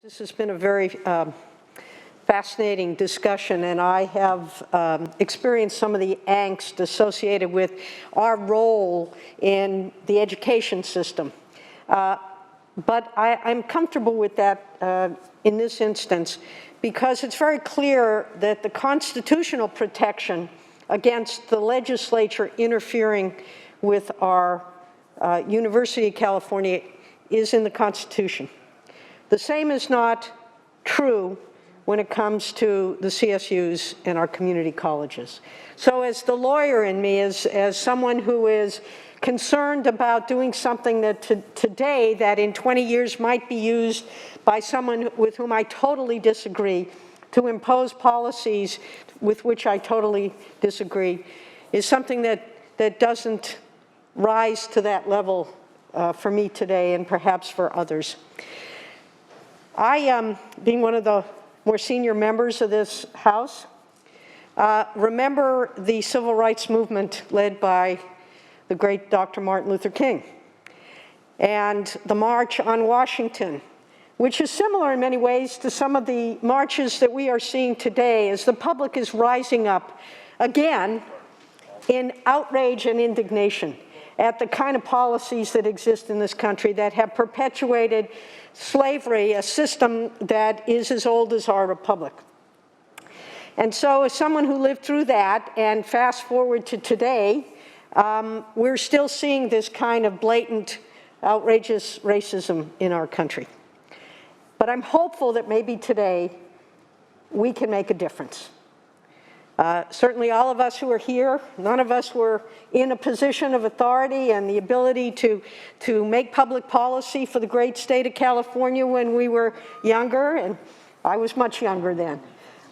This has been a very fascinating discussion, and I have experienced some of the angst associated with our role in the education system. But I'm comfortable with that in this instance because it's very clear that the constitutional protection against the legislature interfering with our University of California is in the Constitution. The same is not true when it comes to the CSUs and our community colleges. So as the lawyer in me, as someone who is concerned about doing something that today that in 20 years might be used by someone with whom I totally disagree to impose policies with which I totally disagree, is something that doesn't rise to that level for me today and perhaps for others. I, being one of the more senior members of this House, remember the civil rights movement led by the great Dr. Martin Luther King and the March on Washington, which is similar in many ways to some of the marches that we are seeing today as the public is rising up again in outrage and indignation at the kind of policies that exist in this country that have perpetuated slavery, a system that is as old as our republic. And so as someone who lived through that and fast forward to today, we're still seeing this kind of blatant, outrageous racism in our country. But I'm hopeful that maybe today we can make a difference. Certainly all of us who are here, none of us were in a position of authority and the ability to make public policy for the great state of California when we were younger, and I was much younger then.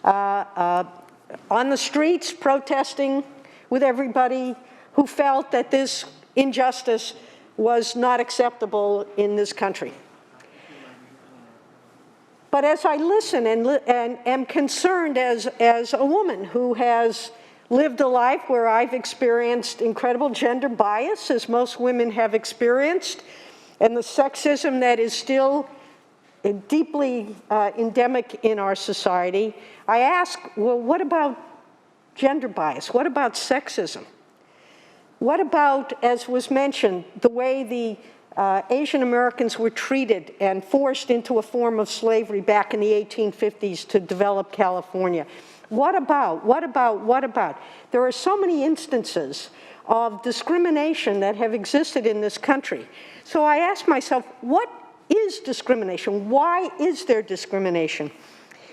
On the streets protesting with everybody who felt that this injustice was not acceptable in this country. But as I listen and am concerned as a woman who has lived a life where I've experienced incredible gender bias, as most women have experienced, and the sexism that is still deeply endemic in our society, I ask, well, what about gender bias? What about sexism? What about, as was mentioned, the way the Asian Americans were treated and forced into a form of slavery back in the 1850s to develop California? What about? There are so many instances of discrimination that have existed in this country. So I ask myself, what is discrimination? Why is there discrimination?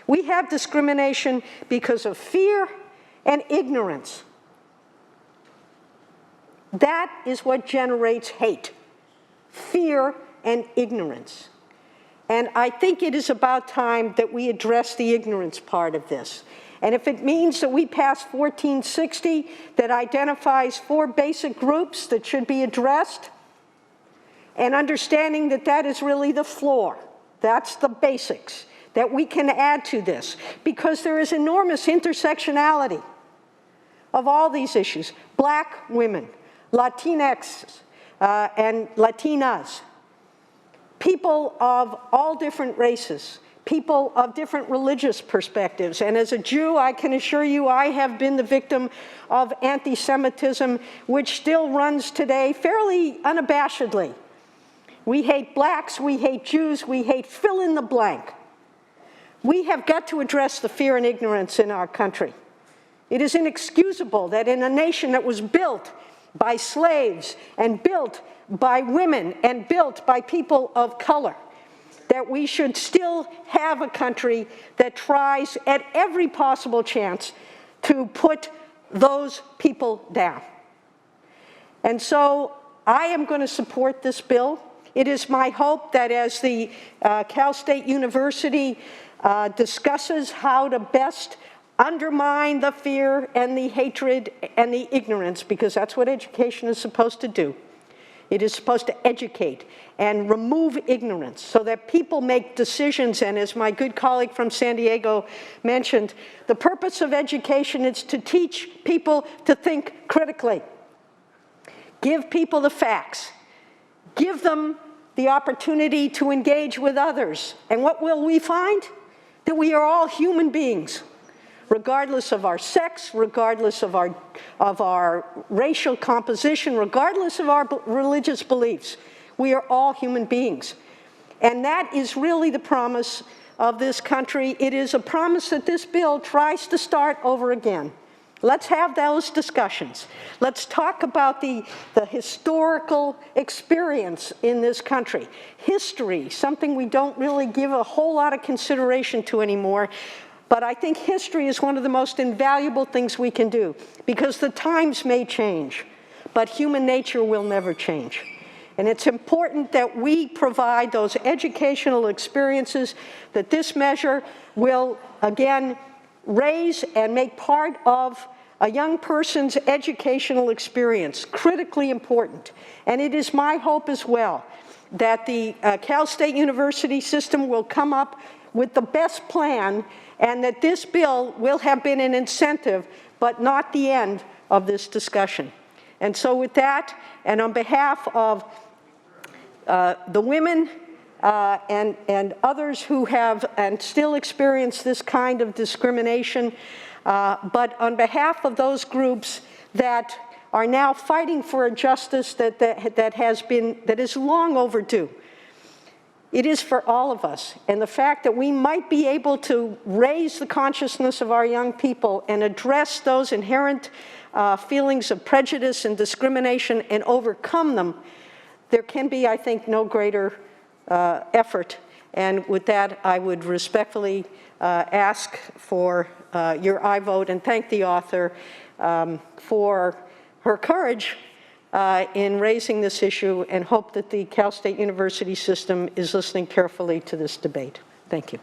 We have discrimination because of fear and ignorance. That is what generates hate. Fear and ignorance. And I think it is about time that we address the ignorance part of this. And if it means that we pass 1460 that identifies 4 basic groups that should be addressed, and understanding that that is really the floor, that's the basics, that we can add to this, because there is enormous intersectionality of all these issues. Black women, Latinx, and Latinas, people of all different races, people of different religious perspectives. And as a Jew, I can assure you I have been the victim of anti-Semitism, which still runs today fairly unabashedly. We hate blacks, we hate Jews, we hate fill in the blank. We have got to address the fear and ignorance in our country. It is inexcusable that in a nation that was built by slaves and built by women and built by people of color, that we should still have a country that tries at every possible chance to put those people down. And so I am going to support this bill. It is my hope that as the Cal State University discusses how to best undermine the fear and the hatred and the ignorance, because that's what education is supposed to do. It is supposed to educate and remove ignorance so that people make decisions. And as my good colleague from San Diego mentioned, the purpose of education is to teach people to think critically. Give people the facts. Give them the opportunity to engage with others. And what will we find? That we are all human beings, regardless of our sex, regardless of our racial composition, regardless of our religious beliefs. We are all human beings. And that is really the promise of this country. It is a promise that this bill tries to start over again. Let's have those discussions. Let's talk about the historical experience in this country. History, something we don't really give a whole lot of consideration to anymore, but I think history is one of the most invaluable things we can do, because the times may change, but human nature will never change. And it's important that we provide those educational experiences that this measure will, again, raise and make part of a young person's educational experience, critically important. And it is my hope as well that the Cal State University system will come up with the best plan, and that this bill will have been an incentive, but not the end of this discussion. And so with that, and on behalf of the women and others who have and still experience this kind of discrimination, but on behalf of those groups that are now fighting for a justice that is long overdue. It is for all of us, and the fact that we might be able to raise the consciousness of our young people and address those inherent feelings of prejudice and discrimination and overcome them, there can be, I think, no greater effort. And with that, I would respectfully ask for your aye vote and thank the author for her courage in raising this issue, and hope that the Cal State University system is listening carefully to this debate. Thank you.